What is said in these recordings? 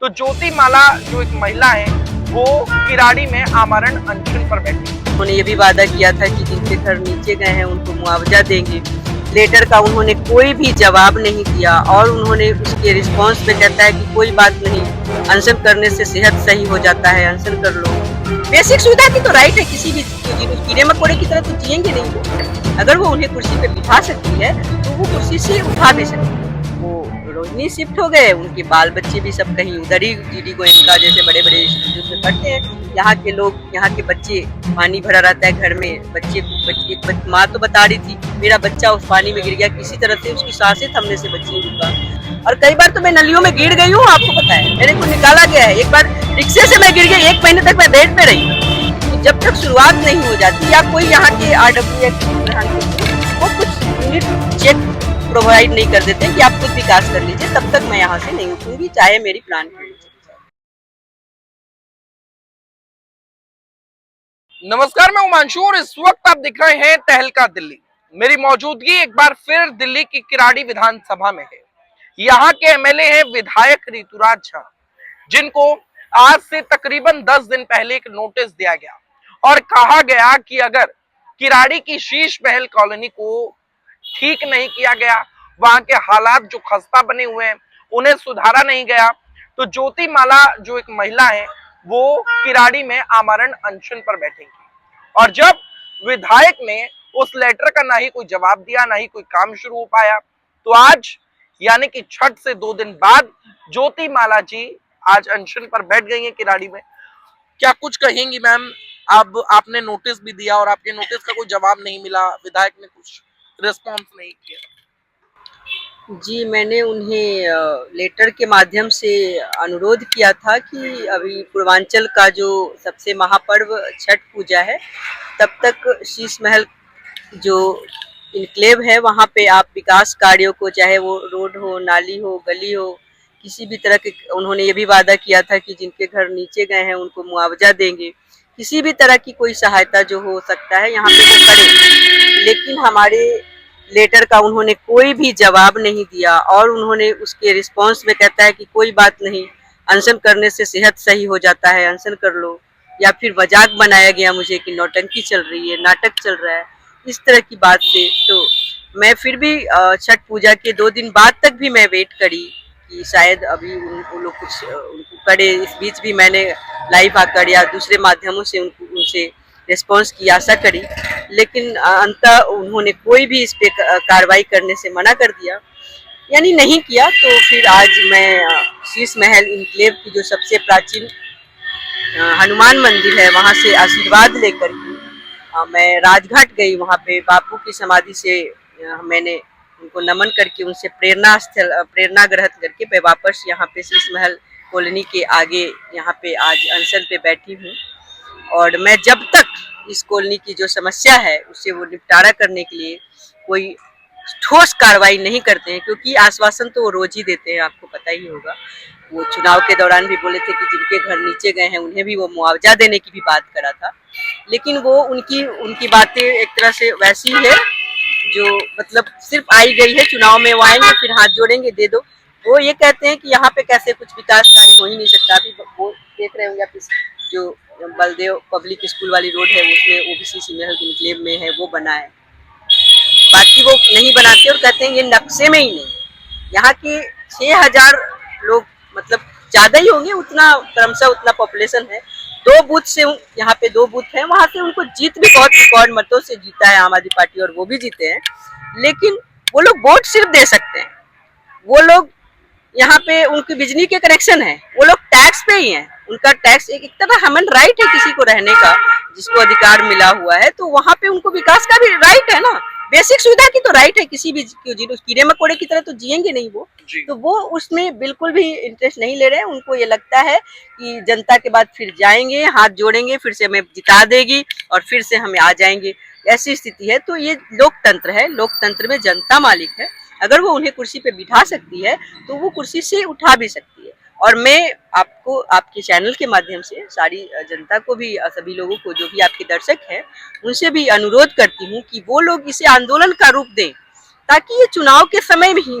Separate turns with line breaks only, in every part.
तो ज्योति माला जो एक महिला है वो किराड़ी में आमरण अनशन पर बैठी।
उन्होंने ये भी वादा किया था कि जिनके घर नीचे गए हैं उनको मुआवजा देंगे। लेटर का उन्होंने कोई भी जवाब नहीं दिया और उन्होंने उसके रिस्पांस में कहता है कि कोई बात नहीं, अनशन करने से सेहत सही हो जाता है, अनशन कर लो। बेसिक सुविधा की तो राइट है, किसी भी कीड़े मकोड़े की तरह तो जिएंगे नहीं वो। अगर वो उन्हें कुर्सी पे बिठा सकती है तो वो कुर्सी से उठा भी सकती है। वो रोहिणी शिफ्ट हो गए, उनके बाल बच्चे भी सब कहीं उधर ही जीडी गोयनका जैसे बड़े बड़े इंस्टीट्यूट में पढ़ते हैं। यहाँ के लोग, यहाँ के बच्चे, पानी भरा रहता है घर में, बच्चे माँ तो बता रही थी मेरा बच्चा उस पानी में गिर गया, किसी तरह से उसकी सांसें थमने से बच्ची रुका। और कई बार तो मैं नलियों में गिर गई हूँ, आपको पता है, मेरे को निकाला गया है। एक बार रिक्शे से मैं गिर गई, 1 महीने तक मैं बेड पे रही। तो जब तक शुरुआत नहीं हो जाती या कोई यहाँ के वो कुछ यूनिट चेक प्रोवाइड नहीं कर देते कि आप खुद विकास कर लीजिए, तब तक मैं यहाँ से नहीं उठूंगी, चाहे मेरी प्लान।
नमस्कार, मैं उमांशु और इस वक्त आप दिख रहे हैं तहलका दिल्ली। मेरी मौजूदगी एक बार फिर दिल्ली की किराड़ी विधानसभा में है। यहाँ के एमएलए हैं विधायक ऋतुराज झा, जिनको आज से तकरीबन 10 दिन पहले एक नोटिस दिया गया और कहा गया कि अगर किराड़ी की शीश महल कॉलोनी को ठीक नहीं किया गया, वहां के हालात जो खस्ता बने हुए हैं उन्हें सुधारा नहीं गया, तो ज्योति माला जो एक महिला है वो किराड़ी में आमरण अनशन पर बैठेंगी। और जब विधायक ने उस लेटर का ना ही कोई जवाब दिया, ना ही कोई काम शुरू हो पाया, तो आज यानी कि छठ से 2 दिन बाद ज्योति माला जी आज अनशन पर बैठ गई हैं किराड़ी में। क्या कुछ कहेंगी मैम? अब आपने नोटिस भी दिया और आपके नोटिस का कोई जवाब नहीं मिला, विधायक ने कुछ रिस्पॉन्स नहीं किया।
जी, मैंने उन्हें लेटर के माध्यम से अनुरोध किया था कि अभी पूर्वांचल का जो सबसे महापर्व छठ पूजा है, तब तक शीश महल जो इनक्लेव है वहाँ पे आप विकास कार्यों को, चाहे वो रोड हो, नाली हो, गली हो, किसी भी तरह के, उन्होंने ये भी वादा किया था कि जिनके घर नीचे गए हैं उनको मुआवजा देंगे। किसी भी तरह की कोई सहायता जो हो सकता है यहाँ पे वो करें। लेकिन हमारे लेटर का उन्होंने कोई भी जवाब नहीं दिया और उन्होंने उसके रिस्पांस में कहता है कि कोई बात नहीं, अनशन करने से सेहत सही हो जाता है, अनशन कर लो। या फिर मजाक बनाया गया मुझे कि नौटंकी चल रही है, नाटक चल रहा है, इस तरह की बात से। तो मैं फिर भी छठ पूजा के 2 दिन बाद तक भी मैं वेट करी कि शायद अभी उन लोग कुछ उनको करे। इस बीच भी मैंने लाइव आकर या दूसरे माध्यमों से उनसे रिस्पॉन्स की आशा करी, लेकिन अंततः उन्होंने कोई भी इस पे कार्रवाई करने से मना कर दिया, यानी नहीं किया। तो फिर आज मैं शीश महल इनक्लेव की जो सबसे प्राचीन हनुमान मंदिर है वहाँ से आशीर्वाद लेकर के मैं राजघाट गई। वहाँ पे बापू की समाधि से मैंने उनको नमन करके उनसे प्रेरणा ग्रहण करके मैं वापस यहाँ पे शीश महल कॉलोनी के आगे यहाँ पे आज अनशन पे बैठी हूँ। और मैं जब तक इस कॉलोनी की जो समस्या है उससे वो निपटारा करने के लिए कोई ठोस कार्रवाई नहीं करते हैं, क्योंकि आश्वासन तो वो रोज ही देते हैं, आपको पता ही होगा। वो चुनाव के दौरान भी बोले थे कि जिनके घर नीचे गए हैं उन्हें भी वो मुआवजा देने की भी बात करा था, लेकिन वो उनकी बातें एक तरह से वैसी है जो मतलब सिर्फ आई गई है, चुनाव में वो आएंगे फिर हाथ जोड़ेंगे दे दो। वो ये कहते हैं कि यहाँ पे कैसे कुछ विकास कार्य हो ही नहीं सकता। अभी वो देख रहे होंगे आप, जो बलदेव पब्लिक स्कूल वाली रोड है उसमें ओबीसी महल इनक्लेव में है, वो बना है, बाकी वो नहीं बनाते और कहते हैं ये नक्शे में ही नहीं। यहाँ के 6000 लोग, मतलब ज्यादा ही होंगे, उतना क्रमशः उतना पॉपुलेशन है। 2 बूथ से, यहाँ पे 2 बूथ हैं, वहां से उनको जीत भी बहुत रिकॉर्ड मतों से जीता है आम आदमी पार्टी, और वो भी जीते हैं। लेकिन वो लोग वोट सिर्फ दे सकते हैं, वो लोग यहाँ पे उनकी बिजली के कनेक्शन है, वो लोग टैक्स पे ही हैं। उनका टैक्स एक तरह ह्यूमन राइट है किसी को रहने का, जिसको अधिकार मिला हुआ है, तो वहाँ पे उनको विकास का भी राइट है ना। बेसिक सुविधा की तो राइट है, किसी भी कीड़े मकोड़े की तरह तो जिएंगे नहीं वो। तो वो उसमें बिल्कुल भी इंटरेस्ट नहीं ले रहे हैं। उनको ये लगता है कि जनता के बाद फिर जाएंगे, हाथ जोड़ेंगे, फिर से हमें जिता देगी और फिर से हमें आ जाएंगे, ऐसी स्थिति है। तो ये लोकतंत्र है, लोकतंत्र में जनता मालिक है। अगर वो उन्हें कुर्सी पे बिठा सकती है तो वो कुर्सी से उठा भी सकती है। और मैं आपको, आपके चैनल के माध्यम से सारी जनता को भी, सभी लोगों को जो भी आपके दर्शक हैं, उनसे भी अनुरोध करती हूँ कि वो लोग इसे आंदोलन का रूप दें, ताकि ये चुनाव के समय में ही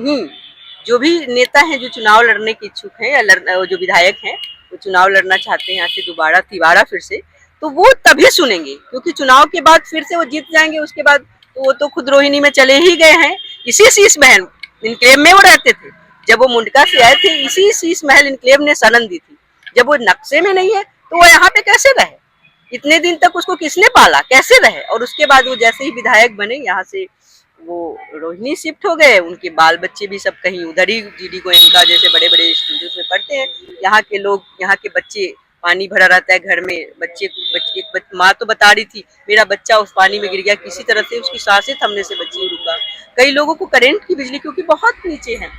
जो भी नेता हैं जो चुनाव लड़ने के इच्छुक हैं या जो विधायक हैं वो चुनाव लड़ना चाहते हैं यहाँ से दोबारा तिबारा फिर से, तो वो तभी सुनेंगे, क्योंकि चुनाव के बाद फिर से वो जीत जाएंगे। उसके बाद तो वो तो खुद रोहिणी में चले ही गए हैं। इसी शीश महल इनक्लेव में वो रहते थे। जब वो मुंडका से आए थे, इसी शीश महल इनक्लेव ने शरण दी थी। जब वो नक्शे में नहीं है तो वो यहाँ पे कैसे रहे? इतने दिन तक उसको किसने पाला, कैसे रहे? और उसके बाद वो जैसे ही विधायक बने, यहाँ से वो रोहिणी शिफ्ट हो गए। उनके बाल बच्चे भी सब कहीं उधर ही GD गोयनका जैसे बड़े बड़े इंस्टीट्यूट में पढ़ते हैं। यहाँ के लोग, यहाँ के बच्चे, पानी भरा रहता है घर में, माँ तो बता रही थी मेरा बच्चा उस पानी में गिर गया, किसी तरह से उसकी सांसें थमने से बच्ची रुका। कई लोगों को करंट की बिजली, क्योंकि बहुत नीचे है,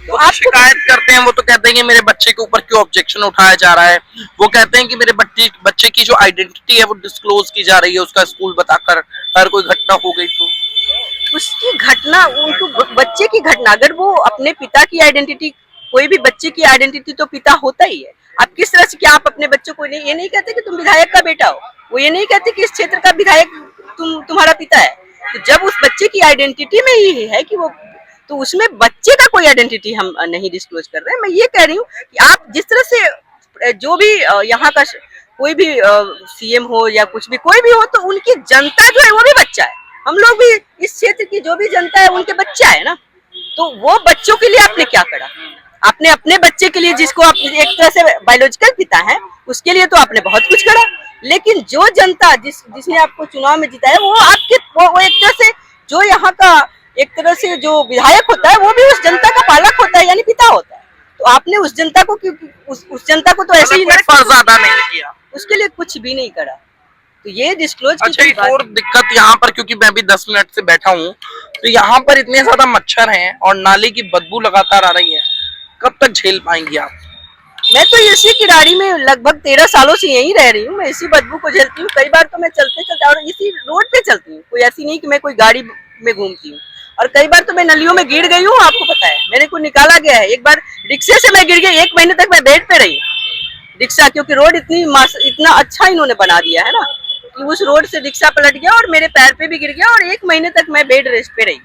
तो आप शिकायत करते हैं, वो तो कहते हैं कि मेरे बच्चे के ऊपर क्यों ऑब्जेक्शन उठाया जा रहा है। वो कहते हैं कि मेरे बच्चे की जो आइडेंटिटी है वो डिस्क्लोज की जा रही है, उसका स्कूल बताकर अगर कोई घटना हो गई तो
उसकी घटना, उनको बच्चे की घटना, अगर वो अपने पिता की आइडेंटिटी, कोई भी बच्चे की आइडेंटिटी तो पिता होता ही है। आप किस तरह से, क्या आप अपने बच्चों को ये नहीं कहते कि तुम विधायक का बेटा हो? वो ये नहीं कहते कि इस क्षेत्र का विधायक तुम्हारा पिता है। तो जब उस बच्चे की आइडेंटिटी में ही है कि वो, तो उसमें बच्चे का कोई आइडेंटिटी हम नहीं डिस्क्लोज कर रहे हैं। मैं ये कह रही हूँ कि आप जिस तरह से जो भी यहाँ का कोई भी CM हो या कुछ भी, कोई भी हो, तो उनकी जनता जो है वो भी बच्चा है। हम लोग भी, इस क्षेत्र की जो भी जनता है उनके बच्चा है ना। तो वो बच्चों के लिए आपने क्या करा? आपने अपने बच्चे के लिए, जिसको आप एक तरह से बायोलॉजिकल पिता है, उसके लिए तो आपने बहुत कुछ करा। लेकिन जो जनता जिसने आपको चुनाव में जिताया, वो आपके वो एक तरह से, जो यहाँ का एक तरह से जो विधायक होता है, वो भी उस जनता का पालक होता है, यानी पिता होता है। तो आपने उस जनता को उस जनता को तो ऐसे ही
फर्ज अदा नहीं किया,
उसके लिए कुछ भी नहीं करा। तो ये डिस्क्लोज की
अच्छा, एक और दिक्कत यहाँ पर, क्योंकि मैं भी 10 मिनट से बैठा हूँ, तो यहाँ पर इतने ज्यादा मच्छर हैं और नाले की बदबू लगातार आ रही है, कब तक झेल पाएंगी आप?
मैं तो इसी किराड़ी में लगभग 13 सालों से यहीं रह रही हूँ। मैं इसी बदबू को झेलती हूँ। कई बार तो मैं चलते चलते, और इसी रोड पे चलती हूँ, कोई ऐसी नहीं कि मैं कोई गाड़ी में घूमती हूँ। और कई बार तो मैं नलियों में गिर गई हूँ, आपको पता है, मेरे को निकाला गया है। एक बार रिक्शे से मैं गिर गई, 1 महीने तक मैं बेड पे रही रिक्शा, क्योंकि रोड इतना अच्छा इन्होंने बना दिया है ना, कि उस रोड से रिक्शा पलट गया और मेरे पैर पे भी गिर गया, और 1 महीने तक मैं बेड रेस्ट पे रही।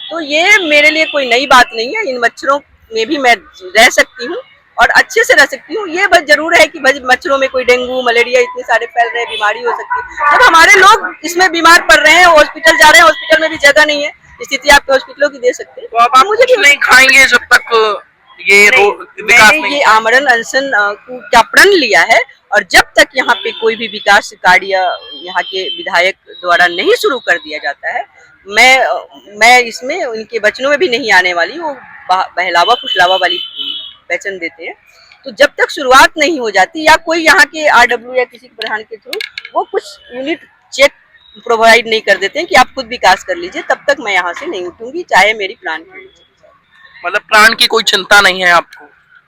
तो ये मेरे लिए कोई नई बात नहीं है। इन मच्छरों में भी मैं रह सकती हूँ और अच्छे से रह सकती हूँ। ये बस जरूर है कि मच्छरों में कोई डेंगू, मलेरिया इतने सारे फैल रहे हैं, बीमारी हो सकती है। जब हमारे लोग इसमें बीमार पड़ रहे हैं, हॉस्पिटल जा रहे हैं, हॉस्पिटल में भी जगह नहीं है, स्थिति आप हॉस्पिटलों की दे सकते हैं।
तो अब आप मुझे नहीं खाएंगे जब तक ये विकास नहीं,
ये आमरण अनशन का प्रण लिया है, और जब तक यहाँ पे कोई भी विकास कार्य यहाँ के विधायक द्वारा नहीं शुरू कर दिया जाता है, मैं इसमें उनके वचनों में भी नहीं आने वाली। वो बहलावा फुसलावा वाली वचन देते हैं। तो जब तक शुरुआत नहीं हो जाती, या कोई यहाँ के RW या किसी प्रधान के थ्रू वो कुछ यूनिट चेक प्रोवाइड नहीं कर देते हैं कि आप खुद विकास कर लीजिए, तब तक मैं यहाँ से नहीं उठूंगी, चाहे मेरी प्राण की।
मतलब प्राण की कोई चिंता नहीं है आपको?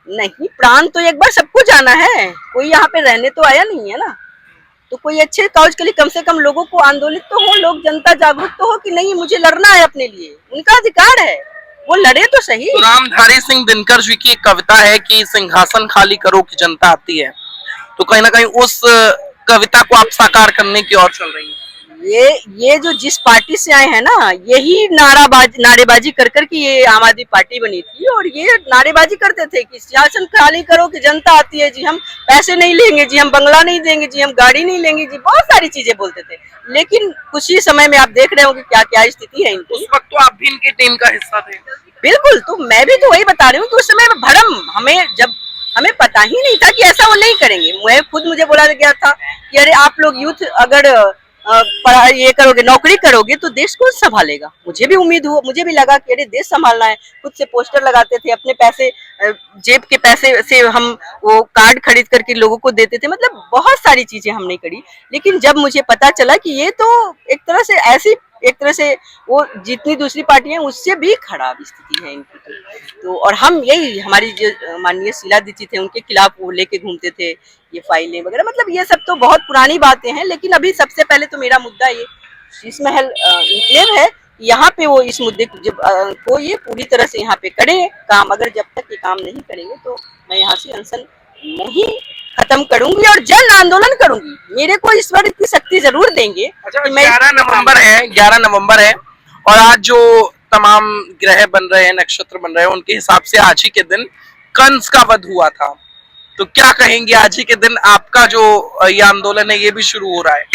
नहीं, प्राण तो एक बार सबको जाना है, कोई यहाँ पे रहने तो आया नहीं है ना। तो कोई अच्छे काज के लिए कम से कम लोगों को आंदोलित तो हो, लोग जनता जागरूक तो हो कि नहीं, मुझे लड़ना है अपने लिए, उनका अधिकार है, वो लड़े तो सही।
तो रामधारी सिंह दिनकर जी की एक कविता है कि सिंहासन खाली करो कि जनता आती है, तो कहीं ना कहीं उस कविता को आप साकार करने की ओर चल रही है।
ये जो जिस पार्टी से आए हैं ना, यही नारेबाजी कर कर के ये आम आदमी पार्टी बनी थी, और ये नारेबाजी करते थे कि सिंहासन खाली करो कि जनता आती है जी, हम पैसे नहीं लेंगे जी, हम बंगला नहीं देंगे जी, हम गाड़ी नहीं लेंगे जी, बहुत सारी चीजें बोलते थे। लेकिन कुछ ही समय में आप देख रहे होंगे क्या क्या स्थिति है इनकी।
उस वक्त तो आप भी इनकी टीम का हिस्सा थे।
बिल्कुल, तो मैं भी तो वही बता रही हूँ कि उस समय भ्रम, हमें पता ही नहीं था कि ऐसा वो नहीं करेंगे। मुझे बोला गया था कि अरे आप लोग यूथ अगर ये करोगे, नौकरी करोगे तो देश कौन संभालेगा। मुझे भी लगा कि अरे देश संभालना है। खुद से पोस्टर लगाते थे, अपने पैसे, जेब के पैसे से हम वो कार्ड खरीद करके लोगों को देते थे, मतलब बहुत सारी चीजें हमने करी। लेकिन जब मुझे पता चला कि ये तो एक तरह से वो जितनी दूसरी पार्टियां उससे भी खराब स्थिति है इनकी, तो और हम यही, हमारी जो माननीय शीला दीक्षित थे, उनके खिलाफ वो लेके घूमते थे ये फाइलें वगैरह, मतलब ये सब तो बहुत पुरानी बातें हैं। लेकिन अभी सबसे पहले तो मेरा मुद्दा ये शीश महल इनक्लेव है, यहाँ पे वो इस मुद्दे को ये पूरी तरह से यहाँ पे करें काम। अगर जब तक ये काम नहीं करेंगे तो मैं यहाँ से अनशन नहीं खत्म करूंगी और जन आंदोलन करूंगी। मेरे को ईश्वर इतनी शक्ति जरूर देंगे।
अच्छा, 11 नवंबर है और आज जो तमाम ग्रह बन रहे हैं, नक्षत्र बन रहे हैं, उनके हिसाब से आज ही के दिन कंस का वध हुआ था। तो क्या कहेंगे, आज ही के दिन आपका जो ये आंदोलन है ये भी शुरू हो रहा है?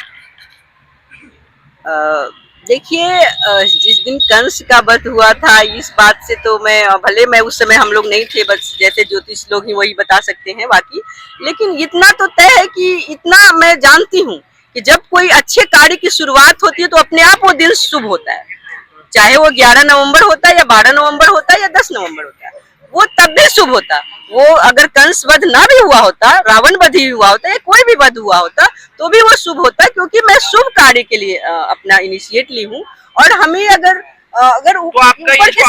देखिए, जिस दिन कंस का वध हुआ था, इस बात से तो भले मैं उस समय हम लोग नहीं थे, बस जैसे ज्योतिष लोग ही वही बता सकते हैं बाकी, लेकिन इतना तो तय है कि इतना मैं जानती हूँ कि जब कोई अच्छे कार्य की शुरुआत होती है तो अपने आप वो दिन शुभ होता है, चाहे वो 11 नवंबर होता है या 12 नवंबर होता है या 10 नवंबर होता है, वो तब भी शुभ होता। वो अगर कंस वध ना भी हुआ होता, रावण वध ही हुआ होता या कोई भी वध हुआ होता, तो भी वो शुभ होता, क्योंकि मैं शुभ कार्य के लिए अपना इनिशिएट ली हूँ। और हमें अगर
तो आपका ये जो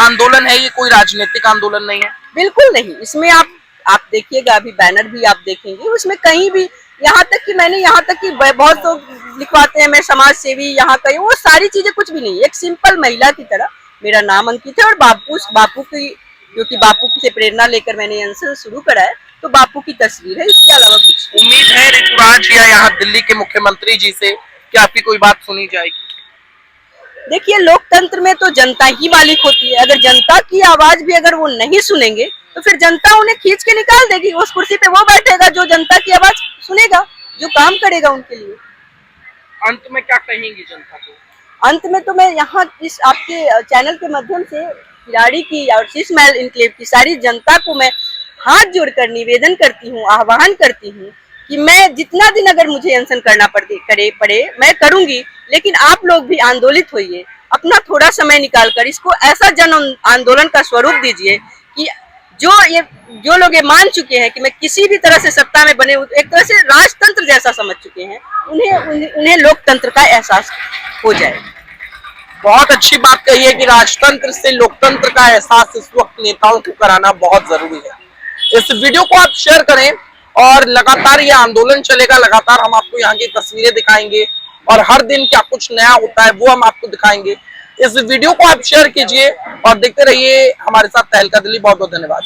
आंदोलन है ये कोई राजनीतिक आंदोलन नहीं है?
बिल्कुल नहीं। इसमें आप देखिएगा, अभी बैनर भी आप देखेंगे, उसमें कहीं भी यहाँ तक कि बहुत लोग लिखवाते हैं मैं समाज सेवी, यहाँ कहीं, वो सारी चीजें कुछ भी नहीं। एक सिंपल महिला की तरह मेरा नाम अंकित है, और बापू की, क्योंकि बापू से प्रेरणा लेकर मैंने अनशन शुरू करा है, तो बापू की तस्वीर है, इसके अलावा कुछ।
उम्मीद है ऋतुराज या यहाँ दिल्ली के मुख्यमंत्री जी से कि आपकी कोई बात सुनी जाएगी?
देखिए, लोकतंत्र में तो जनता ही मालिक होती है। अगर जनता की आवाज भी अगर वो नहीं सुनेंगे तो फिर जनता उन्हें खींच के निकाल देगी। उस कुर्सी पे वो बैठेगा जो जनता की आवाज सुनेगा, जो काम करेगा उनके लिए।
अंत में क्या कहेंगी जनता को?
अंत में तो मैं यहाँ इस आपके चैनल के माध्यम से किराड़ी की और शीश महल इनक्लेव की सारी जनता को मैं हाथ जोड़कर निवेदन करती हूँ, आह्वान करती हूँ कि मैं जितना दिन अगर मुझे अनशन करना पड़े मैं करूंगी, लेकिन आप लोग भी आंदोलित होइए, अपना थोड़ा समय निकालकर इसको ऐसा जन आंदोलन का स्वरूप दीजिए कि जो लोग ये मान चुके हैं कि मैं किसी भी तरह से सत्ता में बने, एक तरह से राजतंत्र जैसा समझ चुके हैं, उन्हें लोकतंत्र का एहसास हो जाए।
बहुत अच्छी बात कही है कि राजतंत्र से लोकतंत्र का एहसास इस वक्त नेताओं को कराना बहुत जरूरी है। इस वीडियो को आप शेयर करें और लगातार ये आंदोलन चलेगा, लगातार हम आपको यहाँ की तस्वीरें दिखाएंगे और हर दिन क्या कुछ नया होता है वो हम आपको दिखाएंगे। इस वीडियो को आप शेयर कीजिए और देखते रहिए हमारे साथ तहलका दिल्ली। बहुत बहुत धन्यवाद।